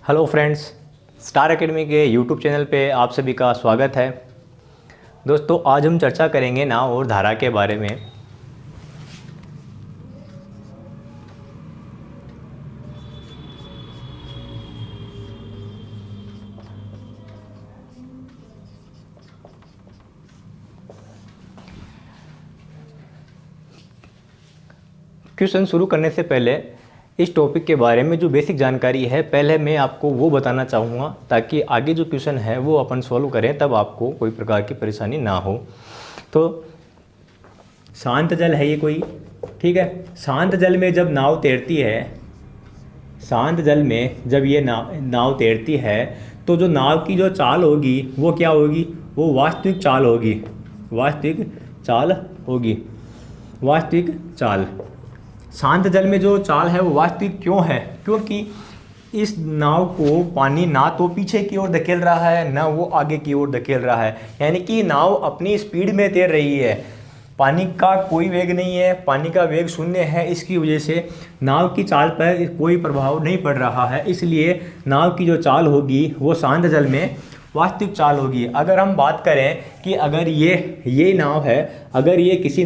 Hello friends, star academy के YouTube channel पे आप सभी का स्वागत है। दोस्तों, आज हम चर्चा करेंगे नाव और धारा के बारे में। क्वेश्चन शुरू करने से पहले इस टॉपिक के बारे में जो बेसिक जानकारी है पहले मैं आपको वो बताना चाहूँगा, ताकि आगे जो क्वेश्चन है वो अपन सॉल्व करें तब आपको कोई प्रकार की परेशानी ना हो। तो शांत जल है ये कोई, ठीक है। शांत जल में जब नाव तैरती है, शांत जल में जब ये नाव तैरती है तो जो नाव की जो चाल होगी वो क्या होगी? वो वास्तविक चाल होगी। वास्तविक चाल होगी। वास्तविक चाल। शांत जल में जो चाल है वो वास्तविक क्यों है? क्योंकि इस नाव को पानी ना तो पीछे की ओर धकेल रहा है ना वो आगे की ओर धकेल रहा है, यानी कि नाव अपनी स्पीड में तैर रही है। पानी का कोई वेग नहीं है, पानी का वेग शून्य है। इसकी वजह से नाव की चाल पर कोई प्रभाव नहीं पड़ रहा है, इसलिए नाव की जो चाल होगी वो शांत जल में वास्तविक चाल होगी। अगर हम बात करें कि अगर ये नाव है, अगर ये किसी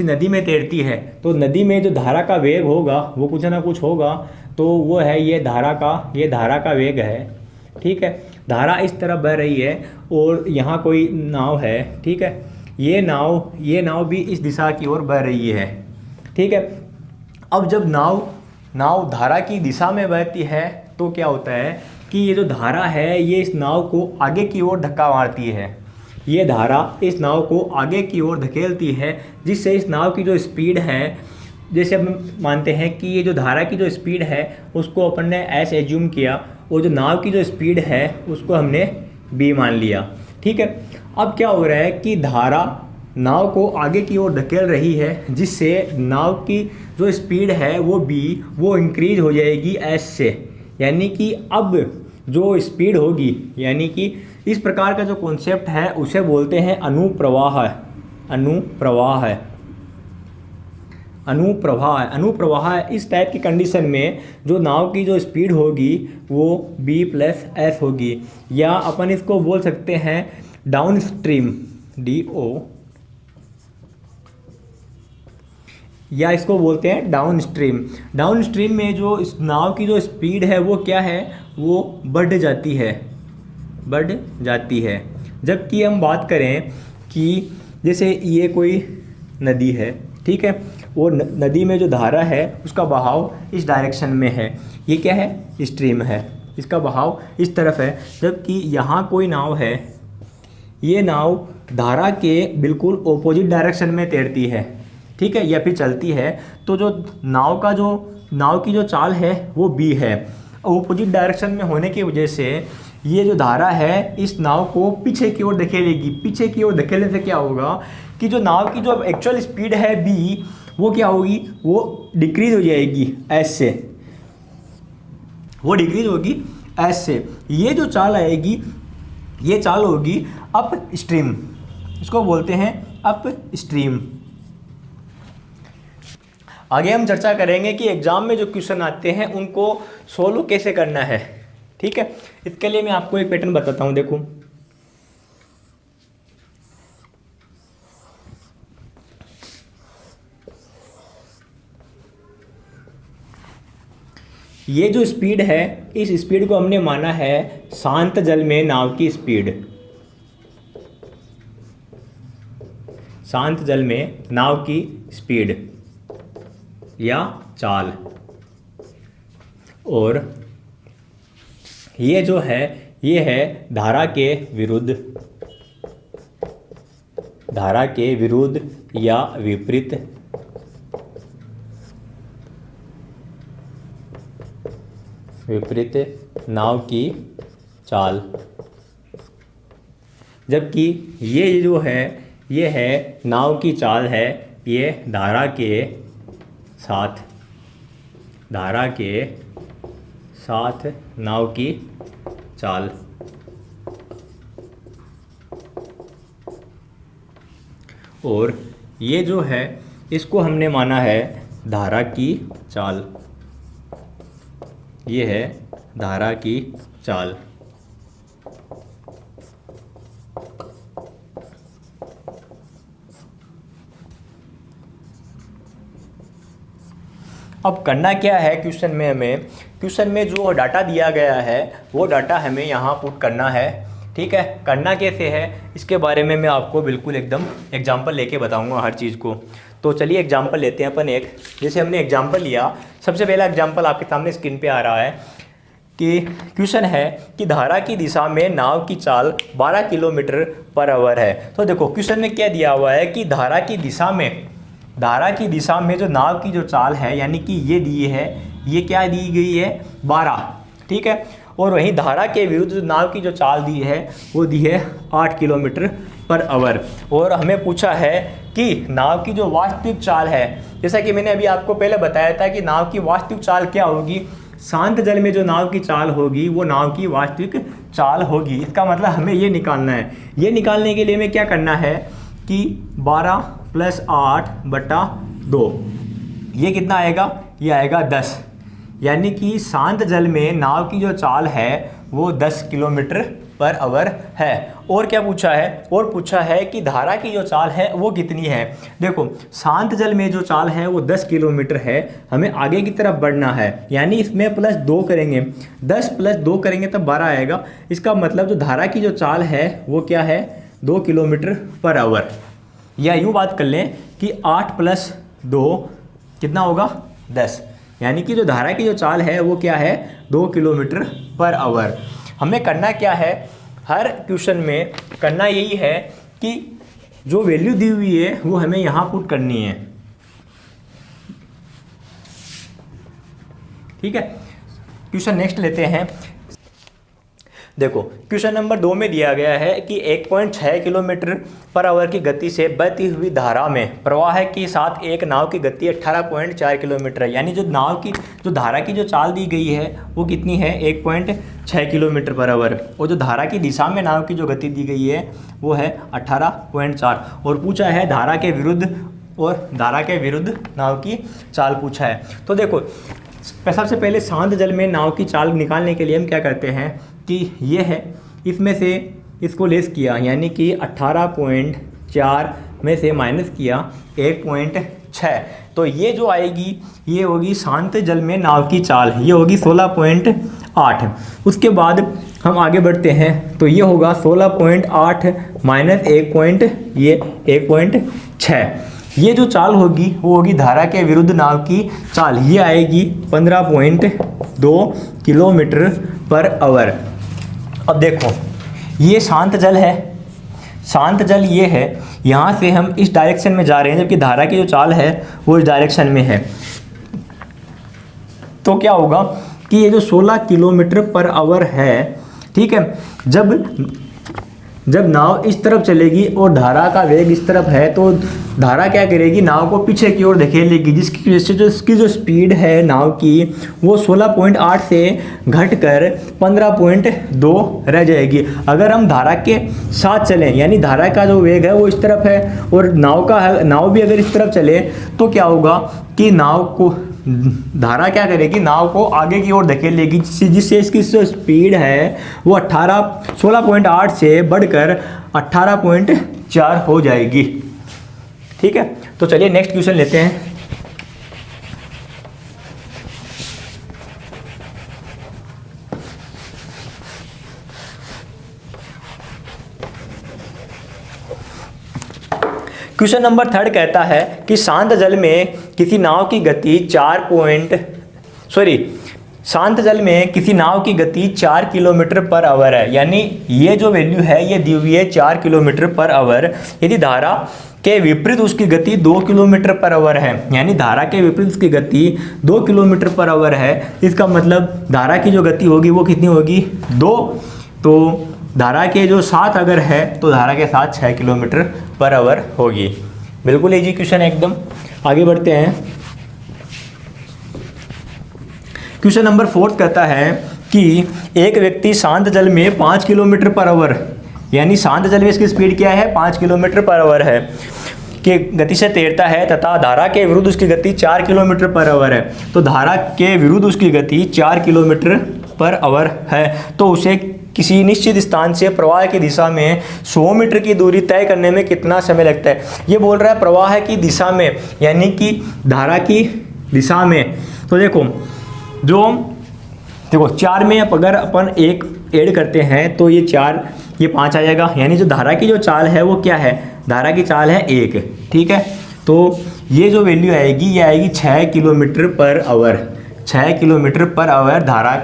नदी में तैरती है तो नदी में जो धारा का वेग होगा वो कुछ ना कुछ होगा, तो वो है ये धारा का वेग है, ठीक है। धारा इस तरफ बह रही है और यहाँ कोई नाव है, ठीक है। ये नाव भी इस दिशा की ओर बह रही है, ठीक है। अब जब नाव धारा की दिशा में बहती है तो क्या होता है कि ये जो धारा है ये इस नाव को आगे की ओर धक्का मारती है। ये धारा इस नाव को आगे की ओर धकेलती है, जिससे इस नाव की जो स्पीड है, जैसे हम मानते हैं कि ये जो धारा की जो स्पीड है उसको अपन ने एस एज्यूम किया और जो नाव की जो स्पीड है उसको हमने बी मान लिया, ठीक है। अब क्या हो रहा है कि धारा नाव को आगे की ओर धकेल रही है, जिससे नाव की जो स्पीड है वो इंक्रीज हो जाएगी एस से, यानी कि अब जो स्पीड होगी, यानी कि इस प्रकार का जो कॉन्सेप्ट है उसे बोलते हैं अनुप्रवाह। अनुप्रवाह इस टाइप की कंडीशन में जो नाव की जो स्पीड होगी वो b प्लस एस होगी, या अपन इसको बोल सकते हैं डाउन स्ट्रीम, DO, या इसको बोलते हैं डाउन स्ट्रीम। डाउन स्ट्रीम में जो इस नाव की जो स्पीड है वो क्या है? वो बढ़ जाती है। जबकि हम बात करें कि जैसे ये कोई नदी है, ठीक है, वो नदी में जो धारा है उसका बहाव इस डायरेक्शन में है, ये क्या है? स्ट्रीम है, इसका बहाव इस तरफ है। जबकि यहाँ कोई नाव है, ये नाव धारा के बिल्कुल ऑपोजिट डायरेक्शन में तैरती है, ठीक है, या फिर चलती है। तो जो नाव की जो चाल है वो बी है। ऑपोजिट डायरेक्शन में होने की वजह से ये जो धारा है इस नाव को पीछे की ओर धकेलेगी। पीछे की ओर धकेलने से क्या होगा कि जो नाव की जो एक्चुअल स्पीड है बी, वो क्या होगी? वो डिक्रीज हो जाएगी एस से, वो डिक्रीज होगी एस से। ये जो चाल आएगी ये चाल होगी अप स्ट्रीम, इसको बोलते हैं अप स्ट्रीम। आगे हम चर्चा करेंगे कि एग्जाम में जो क्वेश्चन आते हैं उनको सोल्व कैसे करना है, ठीक है। इसके लिए मैं आपको एक पैटर्न बताता हूं, देखो। ये जो स्पीड है, इस स्पीड को हमने माना है शांत जल में नाव की स्पीड। शांत जल में नाव की स्पीड या चाल, और ये जो है ये है धारा के विरुद्ध या विपरीत नाव की चाल। जबकि ये जो है ये है नाव की चाल है, ये धारा के साथ नाव की चाल। और ये जो है इसको हमने माना है धारा की चाल। ये है धारा की चाल। अब करना क्या है क्वेश्चन में, क्वेश्चन में जो डाटा दिया गया है वो डाटा हमें यहाँ पुट करना है। ठीक है, करना कैसे है इसके बारे में मैं आपको बिल्कुल एकदम एग्जांपल लेके बताऊंगा हर चीज़ को। तो चलिए एग्जांपल लेते हैं अपन एक। जैसे हमने एग्जांपल लिया, सबसे पहला एग्जांपल आपके सामने स्क्रीन पे आ रहा है कि क्वेश्चन है कि धारा की दिशा में नाव की चाल 12 किलोमीटर पर आवर है। तो देखो क्वेश्चन में क्या दिया हुआ है कि धारा की दिशा में जो नाव की जो चाल है, यानी कि ये दी है, ये क्या दी गई है 12, ठीक है। और वहीं धारा के विरुद्ध जो नाव की जो चाल दी है वो दी है 8 किलोमीटर पर आवर। और हमें पूछा है कि नाव की जो वास्तविक चाल है, जैसा कि मैंने अभी आपको पहले बताया था कि नाव की वास्तविक चाल क्या होगी, शांत जल में जो नाव की चाल होगी वो नाव की वास्तविक चाल होगी। इसका मतलब हमें ये निकालना है। ये निकालने के लिए हमें क्या करना है कि 12 + 8/2, ये कितना आएगा, ये आएगा 10। यानी कि शांत जल में नाव की जो चाल है वो 10 किलोमीटर पर आवर है। और क्या पूछा है, और पूछा है कि धारा की जो चाल है वो कितनी है। देखो शांत जल में जो चाल है वो 10 किलोमीटर है, हमें आगे की तरफ बढ़ना है, यानी इसमें +2 करेंगे, 10 + 2 करेंगे तब 12 आएगा। इसका मतलब जो धारा की जो चाल है वो क्या है 2 किलोमीटर पर आवर। या यूँ बात कर लें कि 8 + 2 कितना होगा 10, यानी कि जो धारा की जो चाल है वो क्या है 2 किलोमीटर पर आवर। हमें करना क्या है, हर क्वेश्चन में करना यही है कि जो वैल्यू दी हुई है वो हमें यहाँ पुट करनी है। ठीक है, क्वेश्चन नेक्स्ट लेते हैं। देखो क्वेश्चन नंबर 2 में दिया गया है कि 1.6 किलोमीटर पर आवर की गति से बहती हुई धारा में प्रवाह के साथ एक नाव की गति 18.4 किलोमीटर है। यानी जो नाव की जो धारा की जो चाल दी गई है वो कितनी है 1.6 किलोमीटर पर आवर, और जो धारा की दिशा में नाव की जो गति दी गई है वो है 18.4। और पूछा है धारा के विरुद्ध, और धारा के विरुद्ध नाव की चाल पूछा है। तो देखो सबसे पहले शांत जल में नाव की चाल निकालने के लिए हम क्या करते हैं कि ये है, इसमें से इसको लेस किया, यानी कि 18.4 में से माइनस किया 1.6, तो ये जो आएगी ये होगी शांत जल में नाव की चाल, ये होगी 16.8। उसके बाद हम आगे बढ़ते हैं तो ये होगा 16.8 - 1.6। ये जो चाल होगी वो होगी धारा के विरुद्ध नाव की चाल, ये आएगी 15.2 किलोमीटर पर आवर। अब देखो ये शांत जल है, शांत जल ये है, यहाँ से हम इस डायरेक्शन में जा रहे हैं जबकि धारा की जो चाल है वो इस डायरेक्शन में है। तो क्या होगा कि ये जो 16 किलोमीटर पर आवर है, ठीक है, जब नाव इस तरफ चलेगी और धारा का वेग इस तरफ है तो धारा क्या करेगी, नाव को पीछे की ओर धकेलेगी, जिसकी वजह से जो इसकी जो स्पीड है नाव की वो 16.8 से घटकर 15.2 रह जाएगी। अगर हम धारा के साथ चलें, यानी धारा का जो वेग है वो इस तरफ है और नाव भी अगर इस तरफ चले तो क्या होगा कि धारा क्या करेगी, नाव को आगे की ओर धकेलेगी, जिससे इसकी जो स्पीड है वो 16.8 से बढ़कर 18.4 हो जाएगी। ठीक है, तो चलिए नेक्स्ट क्वेश्चन लेते हैं। क्वेश्चन नंबर 3 कहता है कि शांत जल में किसी नाव की गति 4 किलोमीटर पर आवर है। यानी ये जो वैल्यू है ये दी हुई है 4 किलोमीटर पर आवर। यदि धारा के विपरीत उसकी गति 2 किलोमीटर पर आवर है, यानी धारा के विपरीत उसकी गति 2 किलोमीटर पर आवर है, इसका मतलब धारा की जो गति होगी वो कितनी होगी 2। तो धारा के जो साथ अगर है तो धारा के साथ 6 किलोमीटर पर आवर होगी। बिल्कुल इजी क्वेश्चन है एकदम। आगे बढ़ते हैं। क्वेश्चन नंबर 4 कहता है कि एक व्यक्ति शांत जल में 5 किलोमीटर पर आवर, यानी शांत जल में इसकी स्पीड क्या है 5 किलोमीटर पर आवर है, के गति से तैरता है तथा धारा के विरुद्ध उसकी गति 4 किलोमीटर पर आवर है, तो धारा के विरुद्ध उसकी गति 4 किलोमीटर पर आवर है, तो उसे किसी निश्चित स्थान से प्रवाह की दिशा में 100 मीटर की दूरी तय करने में कितना समय लगता है। ये बोल रहा है प्रवाह की दिशा में, यानी कि धारा की दिशा में। तो देखो 4 में अगर अपन 1 ऐड करते हैं तो ये 4 ये 5 आ जाएगा, यानी जो धारा की जो चाल है वो क्या है, धारा की चाल है 1, ठीक है। तो ये जो वैल्यू आएगी ये आएगी 6 kilometre per hour, 6 kilometre per hour धारा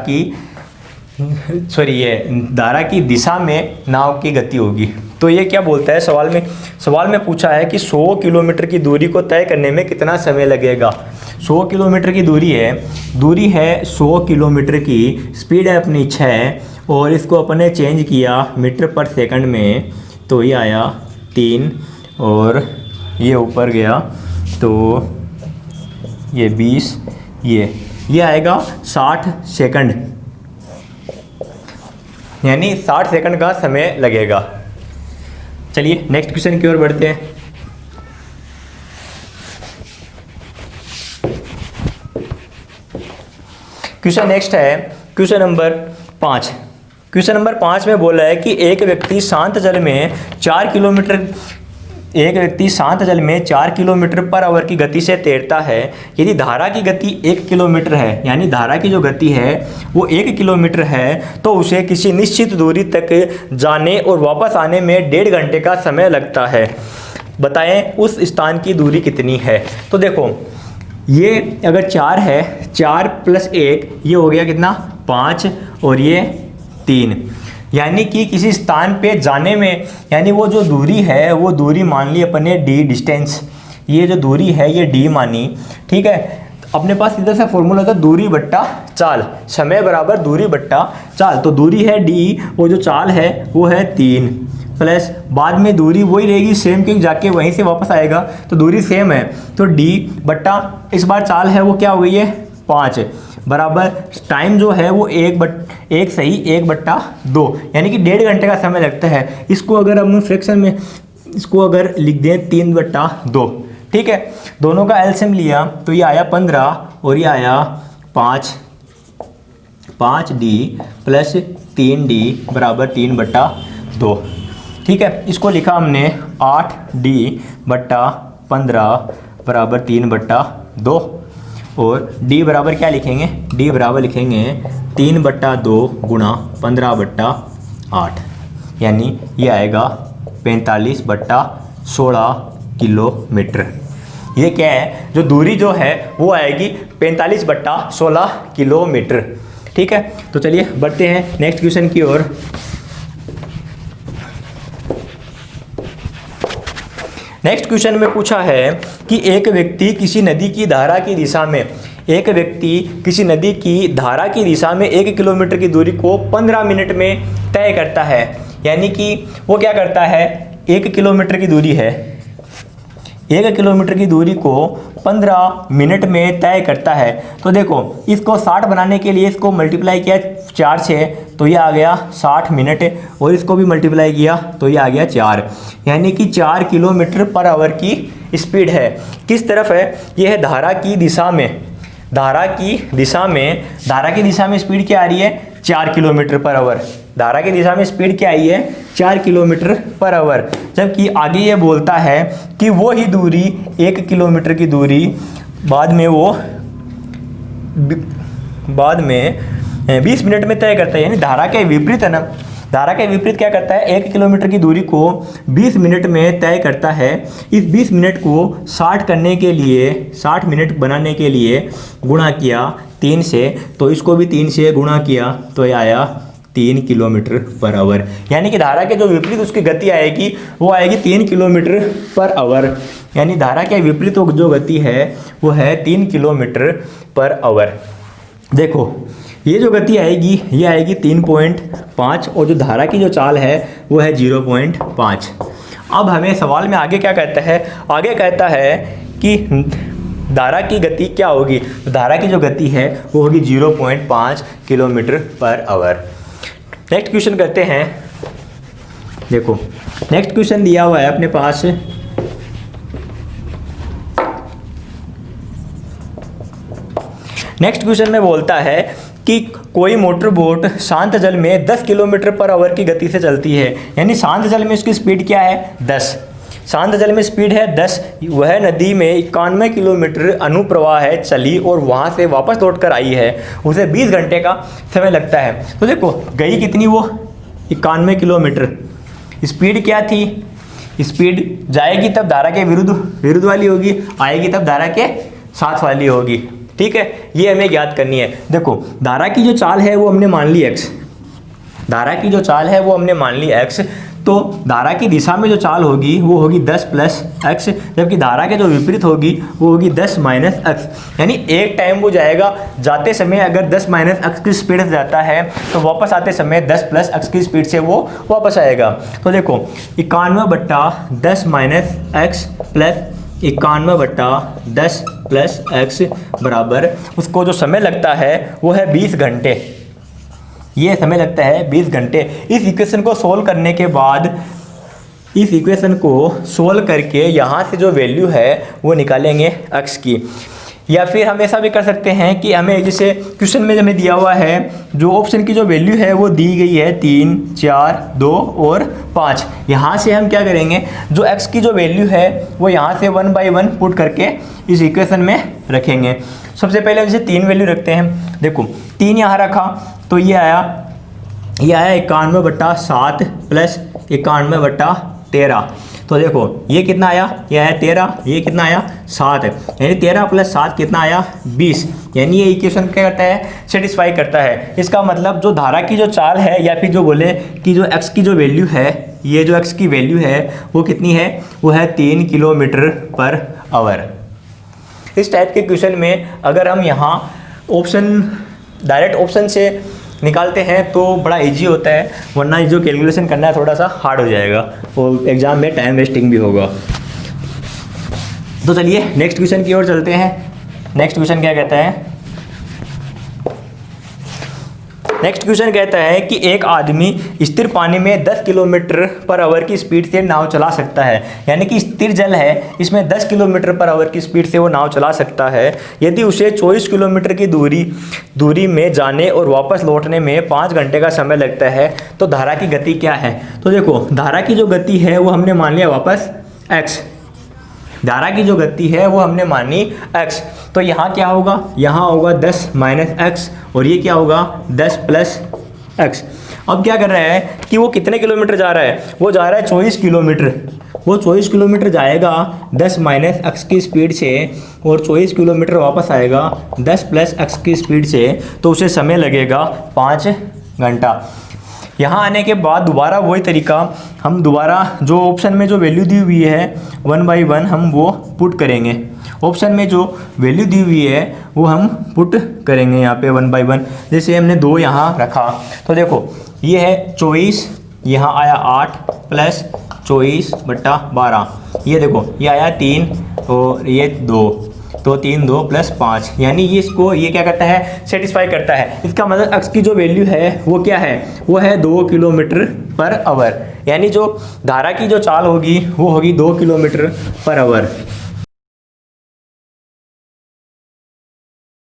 की दिशा में नाव की गति होगी। तो ये क्या बोलता है सवाल में पूछा है कि 100 किलोमीटर की दूरी को तय करने में कितना समय लगेगा। 100 किलोमीटर की दूरी है 100 किलोमीटर की, स्पीड है अपनी 6 और इसको अपने चेंज किया मीटर पर सेकंड में, तो ये आया 3 और ये ऊपर गया तो ये 20, ये आएगा 60 सेकंड, यानी 60 सेकंड का समय लगेगा। चलिए नेक्स्ट क्वेश्चन की ओर बढ़ते हैं। क्वेश्चन नेक्स्ट है क्वेश्चन नंबर 5। क्वेश्चन नंबर 5 में बोला है कि एक व्यक्ति शांत जल में 4 किलोमीटर पर आवर की गति से तैरता है। यदि धारा की गति 1 किलोमीटर है, यानी धारा की जो गति है वो 1 किलोमीटर है, तो उसे किसी निश्चित दूरी तक जाने और वापस आने में 1.5 घंटे का समय लगता है। बताएं उस स्थान की दूरी कितनी है। तो देखो ये अगर 4 है, 4 + 1 ये हो गया कितना 5 और ये 3, यानी कि किसी स्थान पे जाने में, यानी वो जो दूरी है वो दूरी मान ली अपने d डिस्टेंस, ये जो दूरी है ये d मानी, ठीक है। अपने पास सीधा सा फॉर्मूला था दूरी बट्टा चाल, समय बराबर दूरी बट्टा चाल। तो दूरी है d, वो जो चाल है वो है 3 प्लस बाद में दूरी वही रहेगी सेम, क्योंकि जाके वहीं से वापस आएगा तो दूरी सेम है, तो d बट्टा इस बार चाल है वो क्या हो गई है 5 बराबर टाइम जो है वो 1/2, यानी कि 1.5 घंटे का समय लगता है। इसको अगर हम फ्रैक्शन में इसको अगर लिख दें 3/2, ठीक है। दोनों का एलसीएम लिया तो ये आया 15 और ये आया 5d प्लस 3d बराबर 3/2, ठीक है। इसको लिखा हमने 8d/15 बराबर 3/2 और d बराबर क्या लिखेंगे, d बराबर लिखेंगे 3/2 गुणा 15/8, यानी ये आएगा 45/16 किलोमीटर। ये क्या है, जो दूरी जो है वो आएगी 45/16 किलोमीटर, ठीक है। तो चलिए बढ़ते हैं नेक्स्ट क्वेश्चन की ओर। नेक्स्ट क्वेश्चन में पूछा है कि एक व्यक्ति किसी नदी की धारा की दिशा में 1 किलोमीटर की दूरी को 15 मिनट में तय करता है। यानी कि वो क्या करता है, 1 किलोमीटर की दूरी है, 1 किलोमीटर की दूरी को 15 मिनट में तय करता है। तो देखो इसको 60 बनाने के लिए इसको मल्टीप्लाई किया 4 से, तो ये आ गया 60 मिनट, और इसको भी मल्टीप्लाई किया तो ये आ गया 4, यानी कि 4 किलोमीटर पर आवर की स्पीड है। किस तरफ है, ये है धारा की दिशा में। धारा की दिशा में स्पीड क्या आ रही है, 4 किलोमीटर पर आवर। धारा की दिशा में स्पीड क्या आई है, 4 किलोमीटर पर आवर। जबकि आगे ये बोलता है कि वो ही दूरी 1 किलोमीटर की दूरी बाद में 20 मिनट में तय करता है। यानी धारा के विपरीत है ना, धारा के विपरीत क्या करता है, 1 किलोमीटर की दूरी को 20 मिनट में तय करता है। इस 20 मिनट को 60 मिनट बनाने के लिए गुणा किया 3 से, तो इसको भी 3 से गुणा किया तो ये आया 3 किलोमीटर पर आवर। यानी कि धारा के जो विपरीत उसकी गति आएगी वो आएगी 3 किलोमीटर पर आवर। यानी धारा के विपरीत जो गति है वो है 3 किलोमीटर पर आवर। देखो ये जो गति आएगी ये आएगी 3.5 और जो धारा की जो चाल है वो है 0.5। अब हमें सवाल में आगे क्या कहता है, आगे कहता है कि धारा की गति क्या होगी। तो धारा की जो गति है वो होगी 0.5 kilometre per hour. Next question करते हैं। देखो नेक्स्ट क्वेश्चन दिया हुआ है अपने पास नेक्स्ट क्वेश्चन में बोलता है कि कोई मोटर बोट शांत जल में 10 किलोमीटर पर आवर की गति से चलती है, यानी शांत जल में उसकी स्पीड क्या है 10, शांत जल में स्पीड है 10, वह नदी में 91 किलोमीटर अनुप्रवाह है चली और वहाँ से वापस लौट कर आई है, उसे 20 घंटे का समय लगता है। तो देखो गई कितनी वो 91 किलोमीटर, स्पीड क्या थी, स्पीड जाएगी तब धारा के विरुद्ध वाली होगी, आएगी तब धारा के साथ वाली होगी। ठीक है, ये हमें याद करनी है। देखो धारा की जो चाल है वो हमने मान ली x, धारा की जो चाल है वो हमने मान ली x, तो धारा की दिशा में जो चाल होगी वो होगी 10 प्लस x, जबकि धारा के जो विपरीत होगी वो होगी 10 माइनस x। यानी एक टाइम वो जाएगा, जाते समय अगर 10 माइनस x की स्पीड से जाता है तो वापस आते समय 10 प्लस x की स्पीड से वो वापस आएगा। तो देखो 91/10 minus x plus 91/10 plus x बराबर, उसको जो समय लगता है वो है 20 घंटे, ये समय लगता है 20 घंटे। इस इक्वेशन को सोल्व करने के बाद, इस इक्वेशन को सोल्व करके यहाँ से जो वैल्यू है वो निकालेंगे x की, या फिर हम ऐसा भी कर सकते हैं कि हमें जैसे क्वेश्चन में हमें दिया हुआ है जो ऑप्शन की जो वैल्यू है वो दी गई है 3, 4, 2 और 5, यहाँ से हम क्या करेंगे जो x की जो वैल्यू है वो यहाँ से 1 बाई 1 पुट करके इस इक्वेशन में रखेंगे। सबसे पहले जैसे 3 वैल्यू रखते हैं, देखो 3 यहाँ रखा तो ये आया 91/7 प्लस 91/13, तो देखो ये कितना आया, ये आया 13, ये कितना आया 7, यानी 13 प्लस 7 कितना आया 20, यानी ये इक्वेशन क्या करता है सेटिस्फाई करता है। इसका मतलब जो धारा की जो चाल है, या फिर जो बोले कि जो x की जो वैल्यू है, ये जो x की वैल्यू है वो कितनी है, वो है 3 किलोमीटर पर आवर। इस टाइप के क्वेश्चन में अगर हम यहाँ ऑप्शन डायरेक्ट ऑप्शन से निकालते हैं तो बड़ा इजी होता है, वरना जो कैलकुलेशन करना है थोड़ा सा हार्ड हो जाएगा और एग्जाम में टाइम वेस्टिंग भी होगा। तो चलिए नेक्स्ट क्वेश्चन की ओर चलते हैं। नेक्स्ट क्वेश्चन क्या कहता है, नेक्स्ट क्वेश्चन कहता है कि एक आदमी स्थिर पानी में 10 किलोमीटर पर आवर की स्पीड से नाव चला सकता है, यानी कि स्थिर जल है इसमें 10 किलोमीटर पर आवर की स्पीड से वो नाव चला सकता है। यदि उसे 24 किलोमीटर की दूरी में जाने और वापस लौटने में 5 घंटे का समय लगता है, तो धारा की गति क्या है। तो देखो धारा की जो गति है वो हमने मान लिया वापस x, धारा की जो गति है वो हमने मानी x, तो यहाँ क्या होगा, यहाँ होगा 10 माइनस x और ये क्या होगा 10 प्लस x। अब क्या कर रहा है कि वो कितने किलोमीटर जा रहा है, वो जा रहा है 24 किलोमीटर, वो 24 किलोमीटर जाएगा 10 माइनस x की स्पीड से और 24 किलोमीटर वापस आएगा 10 प्लस x की स्पीड से, तो उसे समय लगेगा 5 घंटा। यहाँ आने के बाद दोबारा वही तरीका, हम दोबारा जो ऑप्शन में जो वैल्यू दी हुई है 1 बाई 1 हम वो पुट करेंगे, ऑप्शन में जो वैल्यू दी हुई है वो हम पुट करेंगे यहाँ पे 1 बाई 1। जैसे हमने 2 यहाँ रखा तो देखो ये है 24, यहाँ आया 8 प्लस 24/12, ये देखो ये आया 3 और ये 2, तो 3 2 प्लस 5, यानी ये इसको ये क्या करता है सेटिस्फाई करता है। इसका मतलब x की जो वैल्यू है वो क्या है, वो है 2 किलोमीटर पर आवर, यानी जो धारा की जो चाल होगी वो होगी 2 किलोमीटर पर आवर।